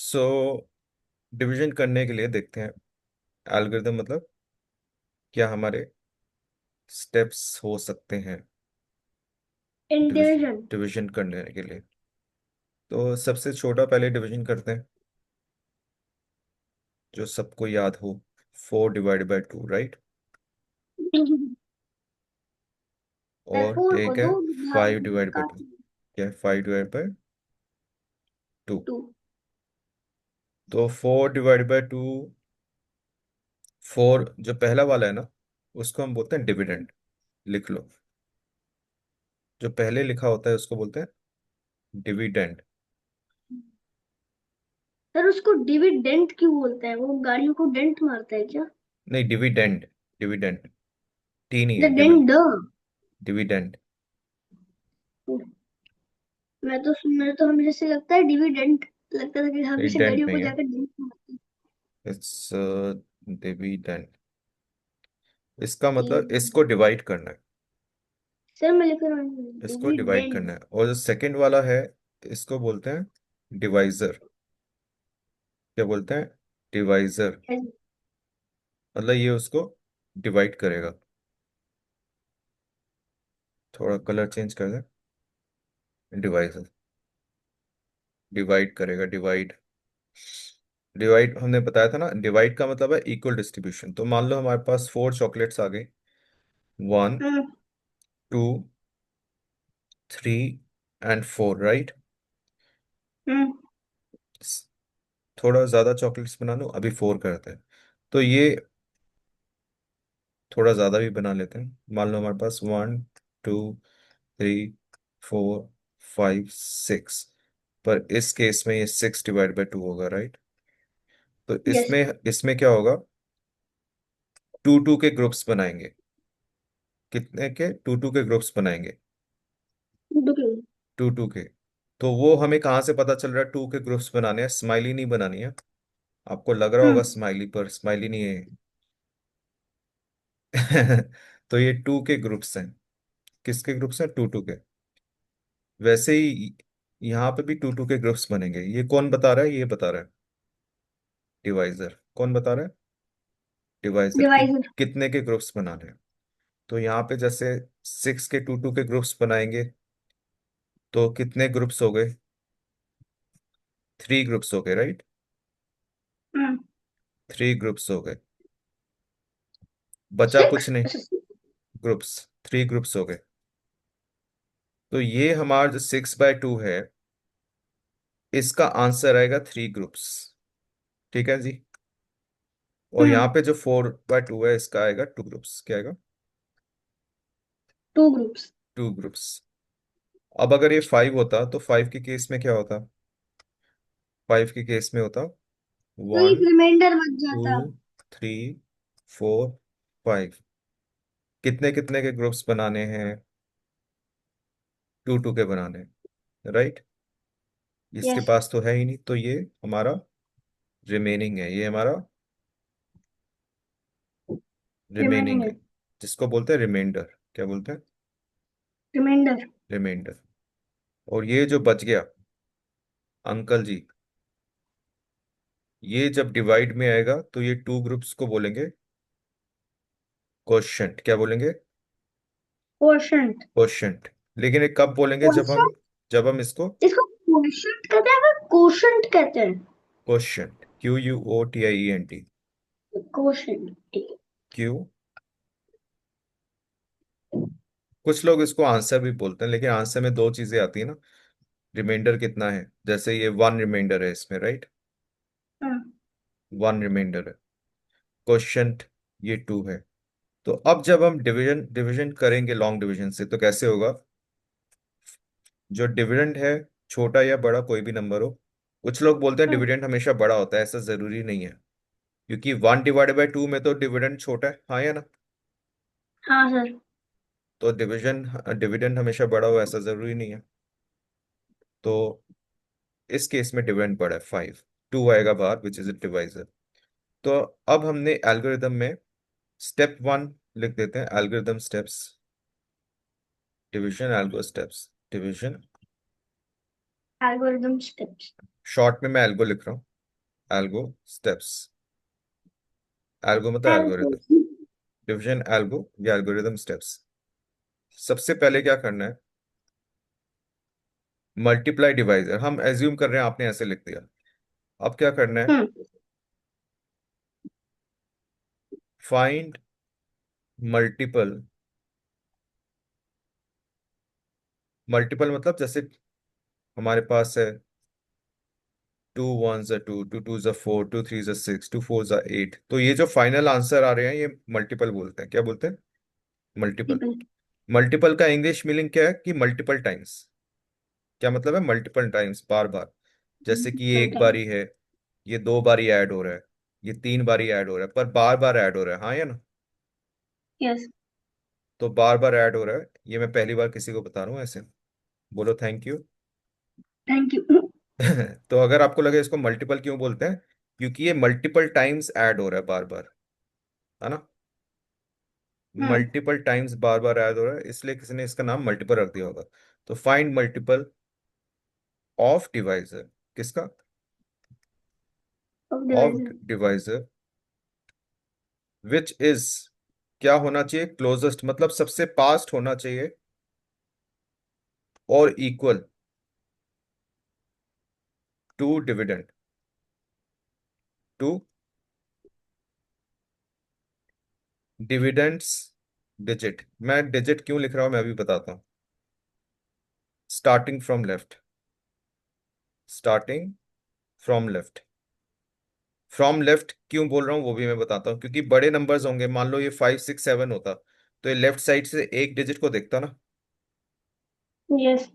So division करने के लिए देखते हैं एल्गोरिदम मतलब क्या हमारे स्टेप्स हो सकते हैं डिवीजन इंडिविजन। डिवीजन करने के लिए। तो सबसे छोटा पहले डिवीजन करते हैं जो सबको याद हो। 4/2, राइट। और फोर को एक है दो भाग 5/2। काट। क्या है 5/2? टू। तो 4/2, 4 जो पहला वाला है ना, उसको हम बोलते हैं डिविडेंड। लिख लो, जो पहले लिखा होता है उसको बोलते हैं डिविडेंड। सर उसको डिविडेंट क्यों बोलते हैं? वो गाड़ियों को डेंट मारता है क्या? नहीं, डिविडेंड। डिविडेंड टी नहीं द है, डेंट द। डिविडेंड। मुझे तो हमेशा से लगता है डिविडेंट। लगता था कि हमेशा डिविडेंड गाड़ियों को नहीं है, जाकर डेंट मारते हैं। It's dividend. इसका मतलब डिविडेंट। इसको डिवाइड करना है। सर मैं लिख रहा हूँ इसको डिवाइड डिविडेंट। करना है, और जो सेकंड वाला है इसको बोलते हैं डिवाइजर। क्या बोलते हैं? डिवाइजर। मतलब ये उसको डिवाइड करेगा। थोड़ा कलर चेंज कर दें। डिवाइजर डिवाइड करेगा, डिवाइड। डिवाइड हमने बताया था ना, डिवाइड का मतलब है इक्वल डिस्ट्रीब्यूशन। तो मान लो हमारे पास 4 चॉकलेट्स आ गई। 1, हम्म। 2, 3 एंड 4, राइट। हम्म। थोड़ा ज्यादा चॉकलेट्स बना लो, अभी 4 करते हैं। तो ये थोड़ा ज्यादा भी बना लेते हैं। मान लो हमारे पास 1, 2, 3, 4, 5, 6। पर इस केस में ये 6/2 होगा, राइट। तो यस। इसमें इसमें क्या होगा? 2 2 के ग्रुप्स बनाएंगे। कितने के? 2 2 के ग्रुप्स बनाएंगे। 2 2 के। तो वो हमें कहाँ से पता चल रहा है 2 के ग्रुप्स बनाने हैं? स्माइली नहीं बनानी है। आपको लग रहा होगा हम्म। स्माइली, पर स्माइली नहीं है। तो ये 2 के ग्रुप्स हैं। किसके ग्रुप्स हैं? 2 2 के। वैसे ही यहाँ पे भी 2 2 के ग्रुप्स बनेंगे। ये कौन बता रहा है? ये बता रहा है डिवाइजर। कौन बता रहा है? डिवाइजर की डिवाइजर। कितने के ग्रुप्स बनाने हैं। तो यहाँ पे जैसे 6 के 2 2 के ग्रुप्स बनाएंगे, तो कितने ग्रुप्स हो गए? 3 ग्रुप्स हो गए, राइट। हम्म। 3 ग्रुप्स हो गए। बचा कुछ सिक्स। नहीं। ग्रुप्स, 3 ग्रुप्स हो गए। तो ये हमारा जो 6/2 है, इसका आंसर आएगा 3 ग्रुप्स। ठीक है जी। और यहाँ हम्म। पे जो 4/2 है, इसका आएगा 2 ग्रुप्स। क्या आएगा? Two groups. 2 ग्रुप्स। अब अगर ये 5 होता तो 5 के केस में क्या होता? 5 के केस में होता तो वन एक रिमाइंडर बच जाता। टू 3 4 5। कितने कितने के ग्रुप्स बनाने हैं? 2 2 के बनाने हैं, राइट। इसके यस। पास तो है ही नहीं, तो ये हमारा रिमेनिंग है। ये हमारा रिमेनिंग रिमेनिंग है, है। जिसको बोलते हैं रिमाइंडर। क्या बोलते हैं? रिमाइंडर। रिमाइंडर। और ये जो बच गया, अंकल जी, ये जब डिवाइड में आएगा तो ये 2 ग्रुप्स को बोलेंगे क्वोशंट। क्या बोलेंगे? क्वोशंट। क्वोशंट। लेकिन ये कब बोलेंगे? क्वोशंट। जब हम इसको इसको क्वोशंट कहते हैं या क्वोशंट कहते हैं? Quotient, QUOTIENT। क्वोशंट ठीक है। क्यू। कुछ लोग इसको आंसर भी बोलते हैं, लेकिन आंसर में दो चीजें आती है ना। रिमाइंडर कितना है, जैसे ये 1 रिमाइंडर है इसमें, राइट। हम्म। 1 रिमाइंडर है। क्वोशंट ये 2 है। तो अब जब हम डिवीजन डिवीजन करेंगे लॉन्ग डिवीजन से, तो कैसे होगा? जो डिविडेंड है, छोटा या बड़ा कोई भी नंबर हो। कुछ लोग बोलते हैं हम्म। डिविडेंड हमेशा बड़ा होता है, ऐसा जरूरी नहीं है। क्योंकि 1/2 में तो डिविडेंड छोटा है, हाँ या ना। हाँ सर। तो डिविडेंड हमेशा बड़ा हो ऐसा जरूरी नहीं है। तो इस केस में डिविडेंड बड़ा है 5। 2 आएगा बाहर, विच इज ए डिवाइजर। तो अब हमने एल्गोरिदम में स्टेप 1 लिख देते हैं। Algorithm steps, division algo steps, division. Algorithm steps. Short में मैं एल्गो लिख रहा हूँ। Algo steps. एल्गो मतलब एल्गोरिदम, डिवीजन एल्गो या एल्गोरिदम स्टेप्स। सबसे पहले क्या करना है, मल्टीप्लाई डिवाइजर हम एज्यूम कर रहे हैं, आपने ऐसे लिख दिया। अब क्या करना है, हम्म। Find multiple. मल्टीपल मतलब जैसे हमारे पास है 2 1 2 2 4 2 3 6 2 4 8, तो ये जो फाइनल आंसर आ रहे हैं ये मल्टीपल बोलते हैं, क्या बोलते हैं, मल्टीपल। people। मल्टीपल का इंग्लिश मीनिंग क्या है कि मल्टीपल टाइम्स। क्या मतलब है, मल्टीपल टाइम्स, बार बार। जैसे कि ये एक Sometimes। बारी है, ये 2 बारी ऐड हो रहा है, ये 3 बारी ऐड हो रहा है, पर बार बार ऐड हो रहा है, हाँ या ना। Yes। तो बार बार ऐड हो रहा है, ये मैं पहली बार किसी को बता रहा हूँ ऐसे। बोलो थैंक यू। Thank you. तो अगर आपको लगे इसको मल्टीपल क्यों बोलते हैं, क्योंकि ये मल्टीपल टाइम्स ऐड हो रहा है बार बार, है ना। हम्म। मल्टीपल टाइम्स बार बार ऐड हो रहा है, इसलिए किसी ने इसका नाम मल्टीपल रख दिया होगा। तो फाइंड मल्टीपल ऑफ डिवाइजर, किसका, of of divisor. Divisor which is, क्या होना चाहिए, क्लोजेस्ट मतलब सबसे पास्ट होना चाहिए, और equal to dividend, to dividends digit. मैं डिजिट क्यों लिख रहा हूं मैं अभी बताता हूं। Starting from left, starting from left. From left क्यों बोल रहा हूँ वो भी मैं बताता हूँ, क्योंकि बड़े नंबर्स होंगे, मान लो ये 5 6 7 होता, तो ये लेफ्ट साइड से एक डिजिट को देखता ना, यस।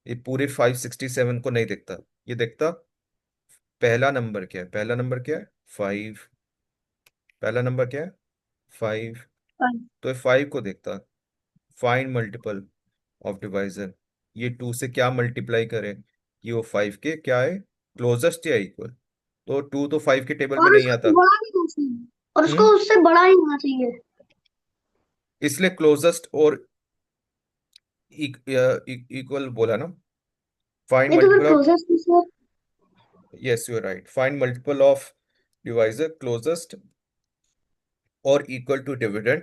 ये पूरे 567 को नहीं देखता, ये देखता पहला नंबर क्या है, पहला नंबर क्या है, 5। पहला नंबर क्या है, 5। तो ये 5 को देखता। फाइंड मल्टीपल ऑफ डिवाइजर, ये 2 से क्या मल्टीप्लाई करे, ये वो 5 के क्या है, क्लोजेस्ट या इक्वल। तो 2 तो 5 के टेबल में और नहीं उसको आता। बड़ा ही होना चाहिए। और उसको हम्म, उससे बड़ा ही होना चाहिए। इसलिए क्लोजेस्ट और इक्वल बोला ना। फाइंड नहीं तो फिर मल्टीपल ऑफ, क्लोजेस्ट से। Yes you are right, find multiple of divisor closest और equal to dividend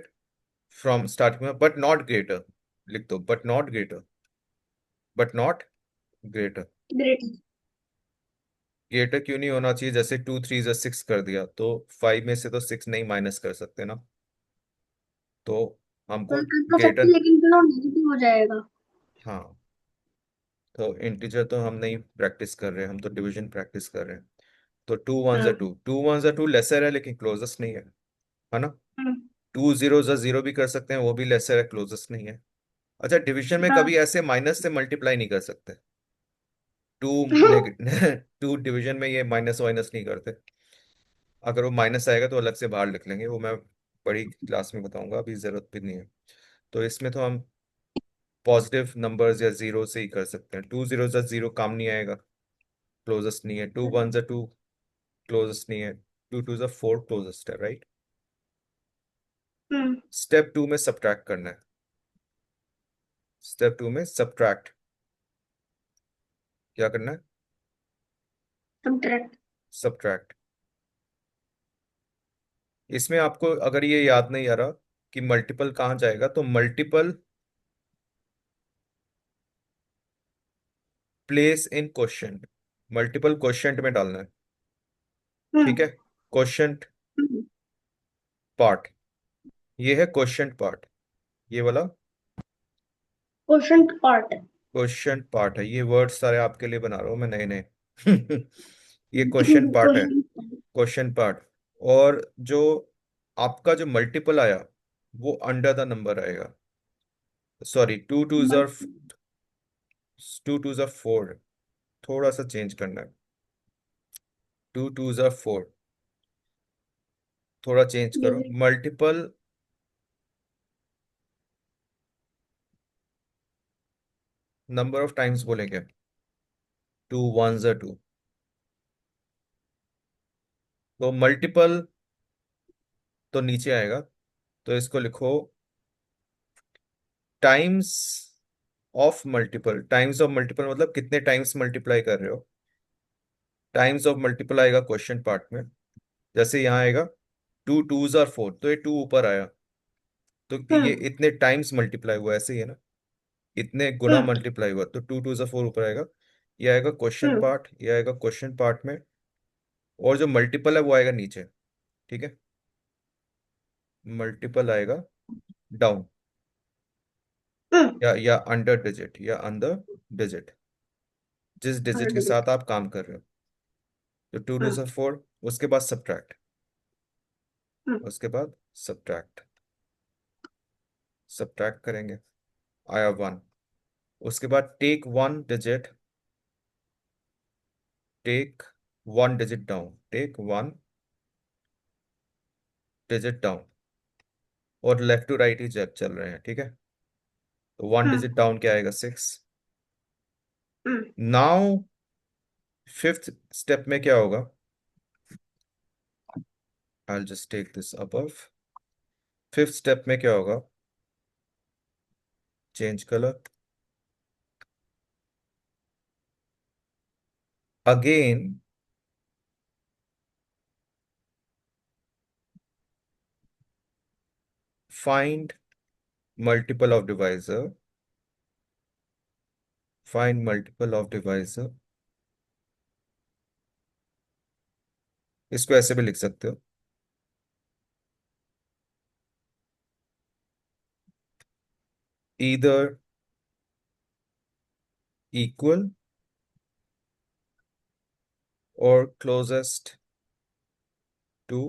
from starting में, बट नॉट ग्रेटर। लिख दो but not greater, but not greater. Great. Greater क्यों नहीं होना चाहिए, जैसे 2 3 6 कर दिया तो 5 में से तो 6 नहीं माइनस कर सकते ना, तो हमको कर तो सकते ग्रेटर। लेकिन फिर वो नेगेटिव हो जाएगा। हाँ, तो इंटीजर तो हम नहीं प्रैक्टिस कर रहे हैं, हम तो डिवीजन प्रैक्टिस कर रहे हैं। तो 2 1 2, 2 1 2 लेसर है लेकिन क्लोजेस्ट नहीं है ना। हम्म। 2 0 भी कर सकते हैं, वो भी लेसर है, क्लोजेस्ट नहीं है। अच्छा, डिवीजन में हाँ। कभी ऐसे माइनस से मल्टीप्लाई नहीं कर सकते। टू टू डिवीजन में ये माइनस वाइनस नहीं करते। अगर वो माइनस आएगा तो अलग से बाहर लिख लेंगे, वो मैं बड़ी क्लास में बताऊंगा, अभी जरूरत भी नहीं है। तो इसमें तो हम पॉजिटिव नंबर्स या जीरो से ही कर सकते हैं। 2 0 0 काम नहीं आएगा, क्लोजेस्ट नहीं है। 2 1 2 क्लोजेस्ट नहीं है। 2 2 4 क्लोजेस्ट है, राइट। हम्म। स्टेप 2 में सब्ट्रैक्ट करना है। स्टेप 2 में सब्ट्रैक्ट, क्या करना है, सब्ट्रैक्ट। सब्ट्रैक्ट। इसमें आपको अगर ये याद नहीं आ रहा कि मल्टीपल कहाँ जाएगा, तो multiple place in question, multiple question में डालना है, ठीक हम्म। है। क्वेश्चन पार्ट, ये है क्वेश्चन पार्ट, ये वाला क्वेश्चन पार्ट। क्वेश्चन पार्ट है। ये वर्ड सारे आपके लिए बना रहा हूँ मैं, नए नए। ये क्वेश्चन पार्ट है, क्वेश्चन। Question part. और जो आपका जो मल्टीपल आया वो अंडर द नंबर आएगा। सॉरी, 2 2 4, थोड़ा सा चेंज करना है। 2 2 4, थोड़ा चेंज करो, मल्टीपल नंबर ऑफ टाइम्स बोलेंगे। 2 1 2, तो मल्टीपल तो नीचे आएगा, तो इसको लिखो times of multiple. Times of multiple मतलब कितने टाइम्स मल्टीप्लाई कर रहे हो, टाइम्स ऑफ मल्टीपल आएगा क्वेश्चन पार्ट में। जैसे यहाँ आएगा 2 2s are 4, तो ये 2 ऊपर आया, तो ये हम्म। इतने टाइम्स मल्टीप्लाई हुआ, ऐसे ही है ना, इतने गुना हम्म। मल्टीप्लाई हुआ, तो 2 2s are 4 ऊपर आएगा। ये आएगा क्वेश्चन हम्म। पार्ट, ये आएगा क्वेश्चन पार्ट में, और जो मल्टीपल है वो आएगा नीचे। ठीक है, मल्टीपल आएगा डाउन, हम्म। या अंडर डिजिट, या अंडर डिजिट, जिस डिजिट के 100 डिजिट। साथ आप काम कर रहे हो। तो 2 2s are 4, उसके बाद सब्ट्रैक्ट, हम्म। उसके बाद सब्ट्रैक्ट, सब्ट्रैक्ट करेंगे, आया 1। उसके बाद take 1 digit down, take 1 digit down, और लेफ्ट टू राइट ही जब चल रहे हैं, ठीक है। तो 1 डिजिट हम्म। डाउन क्या आएगा, 6। हम्म। नाउ फिफ्थ स्टेप में क्या होगा, I just take this above. Fifth step में क्या होगा, change colour, again find multiple of divisor, find multiple of divisor, इसको ऐसे भी लिख सकते हो, ईदर इक्वल और closest to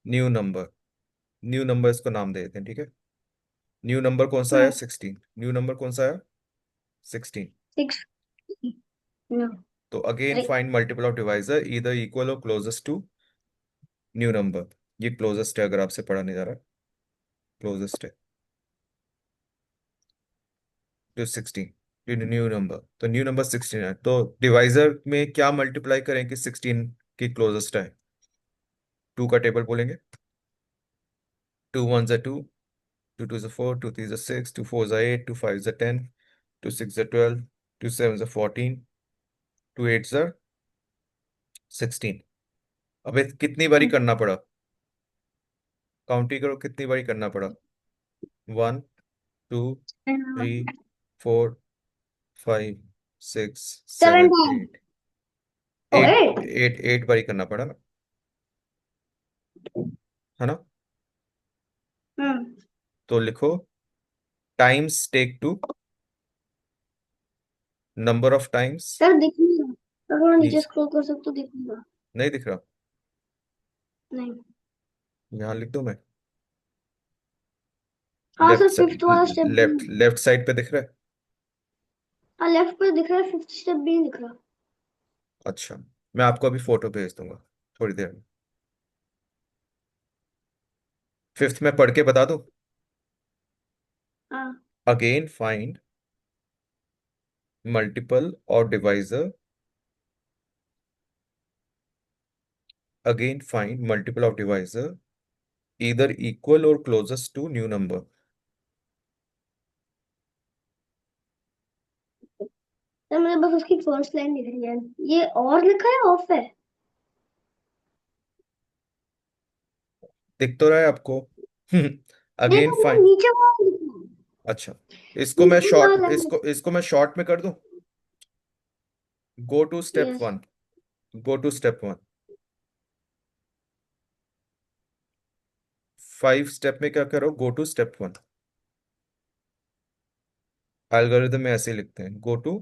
new number. New number इसको नाम दे देते हैं, ठीक है। न्यू नंबर कौन सा आया, हम्म। 16। न्यू नंबर कौन सा आया, 16। 6। नो। तो अगेन अरे। Find multiple of divisor either equal और क्लोजेस्ट टू न्यू नंबर। ये क्लोजेस्ट है, अगर आपसे पढ़ा नहीं जा रहा, क्लोजेस्ट है टू 16, टू न्यू नंबर। तो न्यू नंबर 16 है, तो डिवाइजर में क्या मल्टीप्लाई करें कि 16 की क्लोजेस्ट है। 2 का टेबल बोलेंगे, 2 1s are 2, 2 2s are 4, 2 3s are 6, 2 4s are 8, 2 5s are 10, 2 6s are 12, 2 7s are 14, 2 8s are 16। अबे कितनी बारी करना पड़ा, काउंट ही करो कितनी बारी करना पड़ा, 1 2 3 4 5 6 7 7 टाइम। 8, ओ एट 8। 8 बारी करना पड़ा ना, है ना। हम्म। तो लिखो times take 2, number of times. Sir दिख नहीं रहा, तो थोड़ा नीचे नीचे स्क्रॉल कर सकते हो, दिख नहीं रहा। नहीं दिख रहा, नहीं। यहाँ लिख दो मैं, हाँ लेफ्ट सर, फिफ्थ वाला स्टेप भी लेफ्ट नहीं। लेफ्ट साइड पे दिख रहा है। हाँ, लेफ्ट पे दिख रहा है, फिफ्थ स्टेप भी नहीं दिख रहा। अच्छा, मैं आपको अभी फोटो भेज दूंगा थोड़ी देर में। फिफ्थ में पढ़ के बता दूं, हाँ। अगेन फाइंड मल्टीपल और divisor, again find multiple of divisor either equal or closest to new number। Sir मुझे बस उसकी फर्स्ट लाइन दिख रही है। ये और लिखा है, ऑफ है? दिख तो रहा है आपको। नहीं अगेन नहीं नहीं, फाइन, नीचे वाला लिखा है। अच्छा, नीचे वाला है। इसको मैं शॉर्ट में कर दूं। Go to step yes. One, go to step one. 5 step में क्या करो, go to step one. Algorithm में ऐसे ही लिखते हैं, go to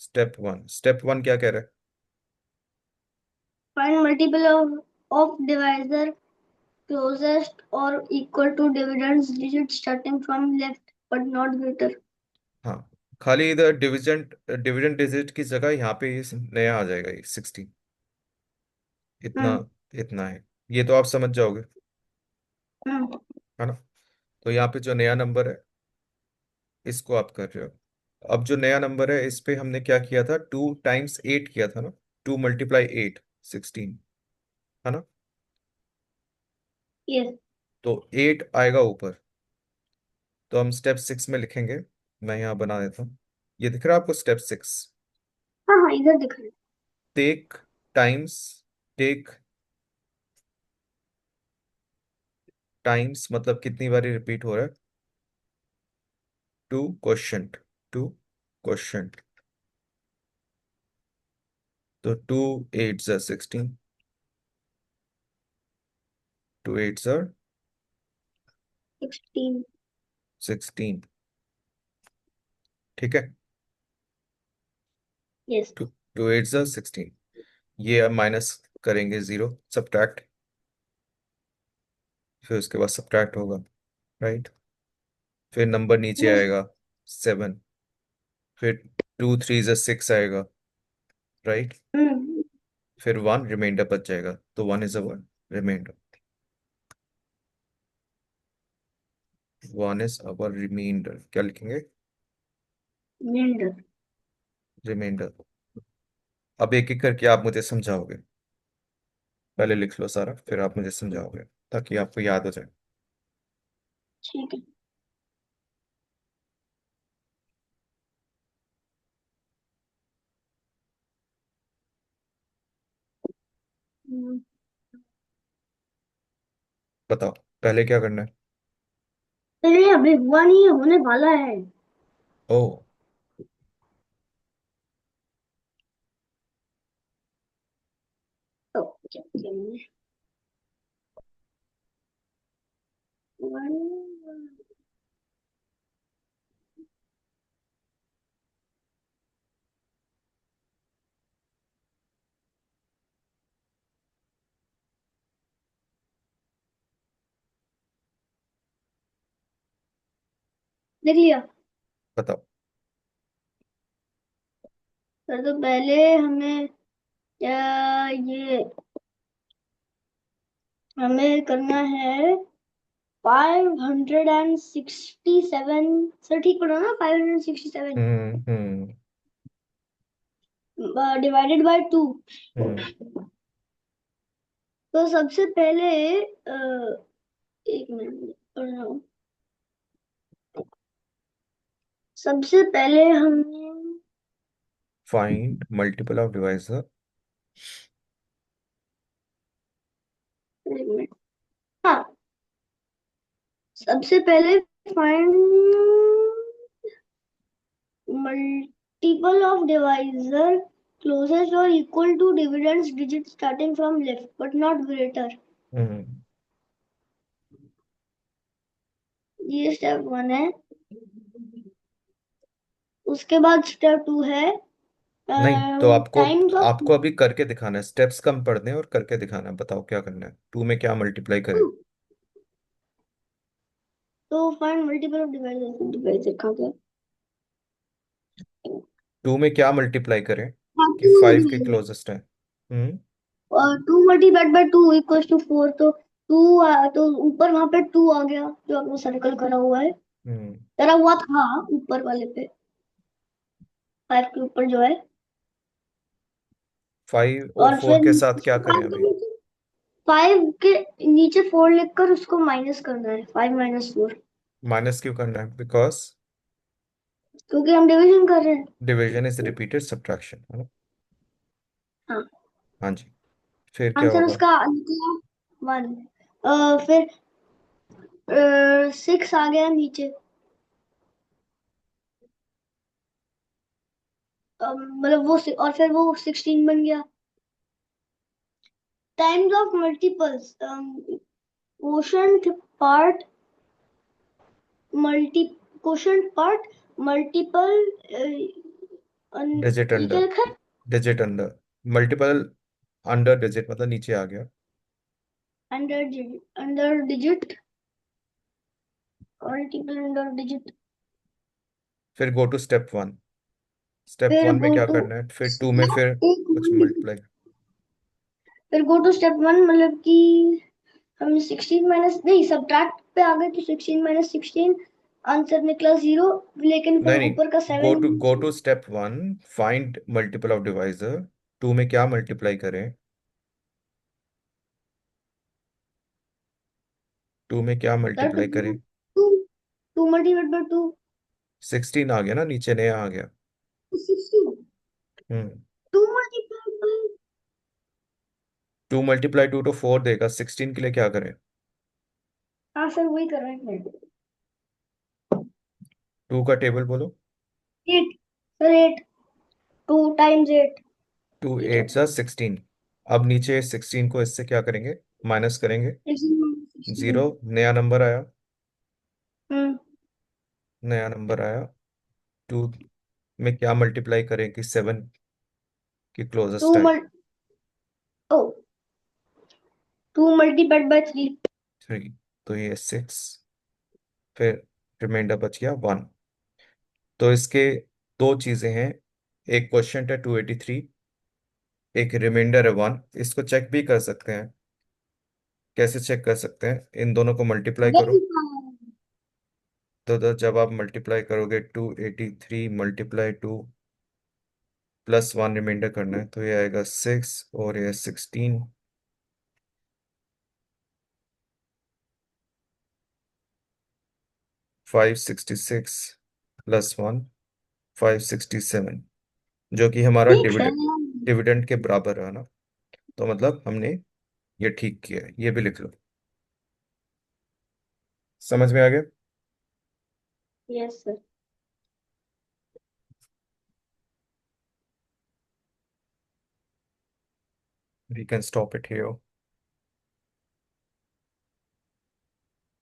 step one. Step one क्या कह रहा है, find multiple of divisor closest or equal to dividends digit starting from left but not greater। हाँ, खाली इधर डिविजन, डिविडेंड डिजिट की जगह यहाँ पे ये नया आ जाएगा, ये 16, इतना, हम्म। इतना है। ये तो आप समझ जाओगे, हम्म। है ना। तो यहाँ पे जो नया नंबर है, इसको आप कर रहे हो। अब जो नया नंबर है, इस पे हमने क्या किया था, 2 टाइम्स 8 किया था ना, 2 × 8 16, है ना। यस। तो 8 आएगा ऊपर, तो हम स्टेप 6 में लिखेंगे। मैं यहाँ बना देता हूँ, ये दिख रहा है आपको, स्टेप 6। हाँ हाँ, इधर दिख रहा है। टेक टाइम्स, टेक टाइम्स मतलब कितनी बारी रिपीट हो रहा है, टू क्वेश्चन, टू क्वेश्चन। तो टू एट ज़ा 16, टू एट ज़ा 16। 16। ठीक है। यस। टू टू एट ज़ा 16। ये अब माइनस करेंगे, जीरो सब्ट्रैक्ट, फिर उसके बाद सब्ट्रैक्ट होगा, राइट। फिर नंबर नीचे यस। आएगा 7, फिर टू थ्री ज़ा 6 आएगा, राइट। हम्म। फिर वन रिमाइंडर बच जाएगा, तो one is a one reminder, one is our reminder, क्या लिखेंगे, मेंढर। रिमाइंडर। अब एक एक करके आप मुझे समझाओगे, पहले लिख लो सारा, फिर आप मुझे समझाओगे ताकि आपको याद हो जाए। ठीक है। हम्म, बताओ पहले क्या करना है। अरे अभी हुआ नहीं है, होने वाला है। ओ, तो क्या करेंगे? One- देख लिया। बताओ। सर तो पहले हमें ये हमें करना है 567। सर ठीक पढ़ो ना, 567 हम्म। Divided by 2। हम्म। तो सबसे पहले एक मिनट पढ़ रहा हूँ। सबसे पहले हमें फाइंड मल्टीपल ऑफ डिवाइजर। एक मिनट। हाँ, सबसे पहले find multiple of divisor closest or equal to dividends digit starting from left but not greater। हम्म। ये स्टेप वन है। उसके बाद स्टेप टू है नहीं तो आपको टाइम्स ऑफ आपको अभी करके दिखाना है, स्टेप्स कम पढ़ने हैं और करके दिखाना है। बताओ क्या करना है, टू में क्या मल्टीप्लाई करें। टू। तो find multiple of divisor, divisor कहाँ गया? टू में क्या मल्टीप्लाई करें हाँ, कि टू फाइव के डिवाइजर। क्लोजेस्ट है। हम्म। और two multiplied by two equals two 4। तो टू तो ऊपर वहां पे टू आ गया जो आपने सर्कल करा हुआ है, हम्म। करा हुआ था ऊपर वाले पे, 5 के ऊपर जो है। फाइव और और फोर फिर के साथ क्या उसके करें 5 के अभी। नीचे, 5 के नीचे 4 लिखकर उसको माइनस करना है, 5 - 4। माइनस क्यों करना है, बिकॉज क्योंकि हम डिवीजन कर रहे हैं। डिवीजन इज रिपीटेड सब्ट्रैक्शन, है ना। हाँ। हाँ जी। फिर क्या आंसर होगा। उसका निकला 1। फिर 6 आ गया नीचे। मतलब वो और फिर वो 16 बन गया। Times of multiples, quotient part, multi quotient part multiple, digit ये क्या अंडर, लिखा है? Digit under, multiple under digit मतलब नीचे आ गया। Under digit, multiple under digit. फिर go to step one. Step फिर वन में गो क्या टू करना है, फिर टू में फिर स्टेप कुछ एक, मल्टीप्लाई। फिर गो टू स्टेप वन, मतलब कि हम 16 माइनस नहीं, सब्ट्रैक्ट पे आ गए तो 16 - 16 आंसर निकला 0। लेकिन पर नहीं नहीं, ऊपर का go 7। To go to step one, find multiple of divisor. Two में क्या मल्टीप्लाई करें, टू में क्या सर तो मल्टीप्लाई करें। Two, two multiplied by two 16 आ गया ना, नीचे नया आ गया। 16। हम्म। 2 मल्टीप्लाई बाय। 2 × 2 तो 4 देगा। 16 के लिए क्या करें? हाँ सर, वही कर रहे हैं। 2 का टेबल बोलो। 8 सर, 8, 2 टाइम्स 8। टू ठीक है। एट सा 16। अब नीचे 16 को इससे क्या करेंगे? माइनस करेंगे। 0 16। नया नंबर आया। हम्म। नया नंबर आया। 2 में क्या मल्टीप्लाई करें कि 7 की closest 2 time? Oh 2 multiplied by 3। 3। तो ये 6। फिर रिमाइंडर बच गया 1। तो इसके दो चीजें हैं। एक क्वेश्चन है 283, एक रिमाइंडर है 1। इसको चेक भी कर सकते हैं। कैसे चेक कर सकते हैं? इन दोनों को मल्टीप्लाई करो। तो जब आप मल्टीप्लाई करोगे 283 × 2 +1 रिमाइंडर करना है, तो ये आएगा 6 और ये 16। 566 +1 567, जो कि हमारा ठीक है। डिविडेंड डिविडेंड के बराबर है ना। तो मतलब हमने ये ठीक किया है। ये भी लिख लो। समझ में आ गया? Yes sir. We can stop it here.